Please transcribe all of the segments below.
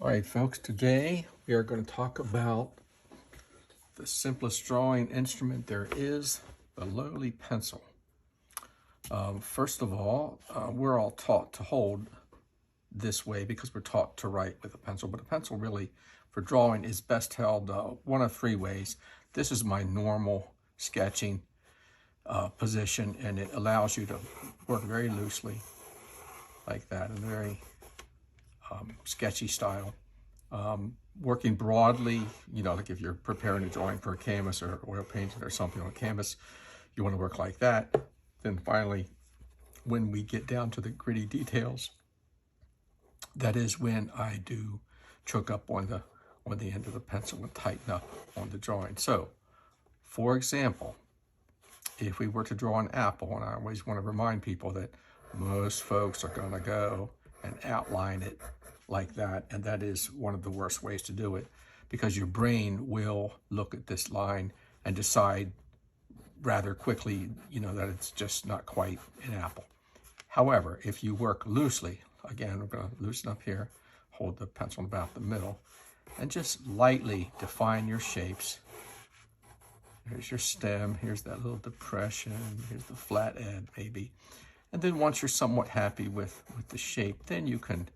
All right, folks, today we are going to talk about the simplest drawing instrument there is, the lowly pencil. First of all, we're all taught to hold this way because we're taught to write with a pencil, but a pencil really, for drawing, is best held one of three ways. This is my normal sketching position, and it allows you to work very loosely like that, in a very sketchy style. Working broadly, like if you're preparing a drawing for a canvas or oil painting or something on a canvas, you want to work like that. Then finally, when we get down to the gritty details, that is when I do choke up on the end of the pencil and tighten up on the drawing. So, for example, if we were to draw an apple, and I always want to remind people that most folks are going to go and outline it like that, and that is one of the worst ways to do it, because your brain will look at this line and decide rather quickly, that it's just not quite an apple. However, if you work loosely, again, we're going to loosen up here, hold the pencil about the middle, and just lightly define your shapes. Here's your stem, here's that little depression, here's the flat end maybe. And then once you're somewhat happy with the shape, then you can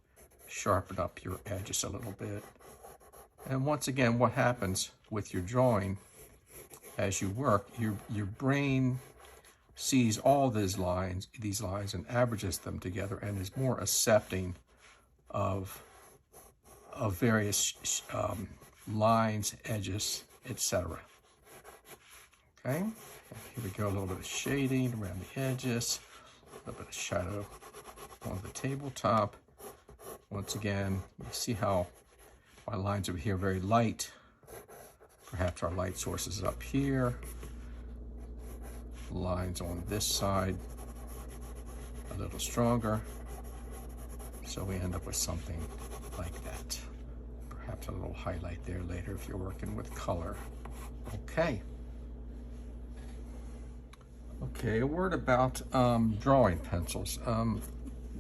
sharpen up your edges a little bit. And once again, what happens with your drawing as you work, your brain sees all these lines and averages them together and is more accepting of various lines, edges, etc. Okay, here we go, a little bit of shading around the edges, a little bit of shadow on the tabletop. Once again, you see how my lines over here are very light. Perhaps our light source is up here. Lines on this side a little stronger. So we end up with something like that. Perhaps a little highlight there later if you're working with color. Okay. Okay, a word about drawing pencils.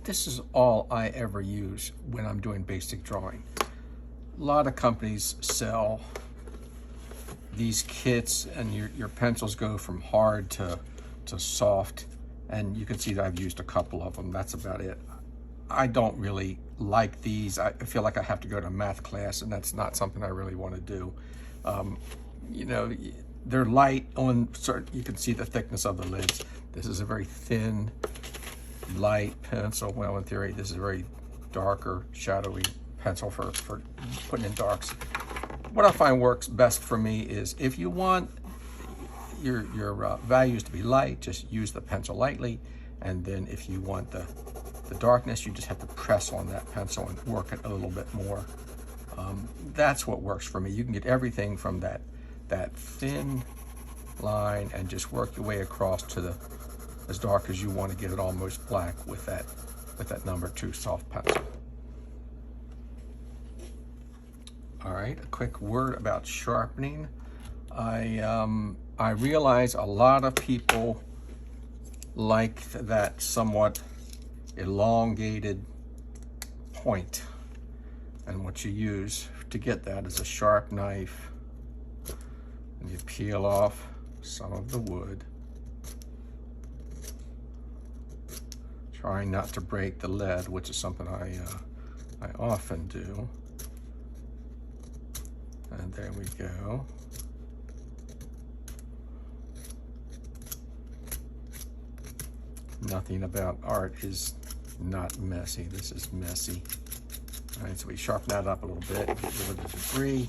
This is all I ever use when I'm doing basic drawing. A lot of companies sell these kits, and your pencils go from hard to soft, and you can see that I've used a couple of them. That's about it. I don't really like these. I feel like I have to go to a math class, and that's not something I really want to do. They're light on certain, you can see the thickness of the lids. This is a very thin, light pencil. Well, in theory, this is a very darker, shadowy pencil for putting in darks. What I find works best for me is if you want your values to be light, just use the pencil lightly. And then if you want the darkness, you just have to press on that pencil and work it a little bit more. That's what works for me. You can get everything from that thin line and just work your way across to as dark as you want to get it almost black with that number 2 soft pencil. All right, a quick word about sharpening. I realize a lot of people like that somewhat elongated point, and what you use to get that is a sharp knife, and you peel off some of the wood, trying not to break the lead, which is something I often do. And there we go. Nothing about art is not messy. This is messy. All right, so we sharpen that up a little bit, get rid of the debris.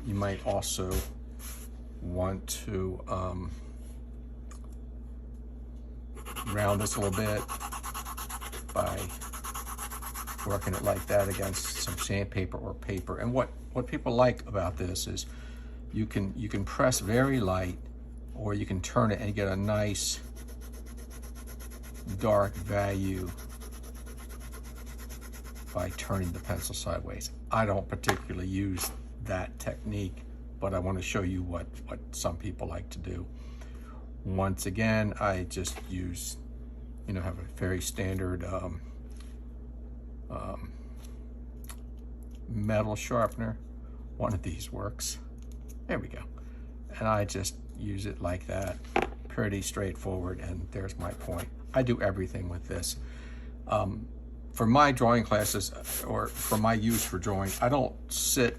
You might also want to round this a little bit by working it like that against some sandpaper or paper. And what people like about this is you can press very light, or you can turn it and get a nice dark value by turning the pencil sideways. I don't particularly use that technique, but I want to show you what some people like to do. Once again, I just use, have a very standard metal sharpener. One of these works. There we go. And I just use it like that. Pretty straightforward, and there's my point. I do everything with this. For my drawing classes, or for my use for drawing, I don't sit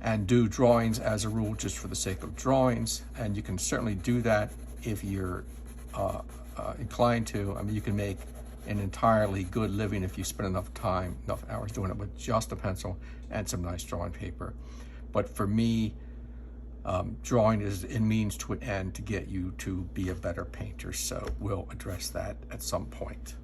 and do drawings as a rule just for the sake of drawings, and you can certainly do that if you're inclined to. I mean, you can make an entirely good living if you spend enough time, enough hours doing it with just a pencil and some nice drawing paper. But for me, drawing is a means to an end to get you to be a better painter, so we'll address that at some point.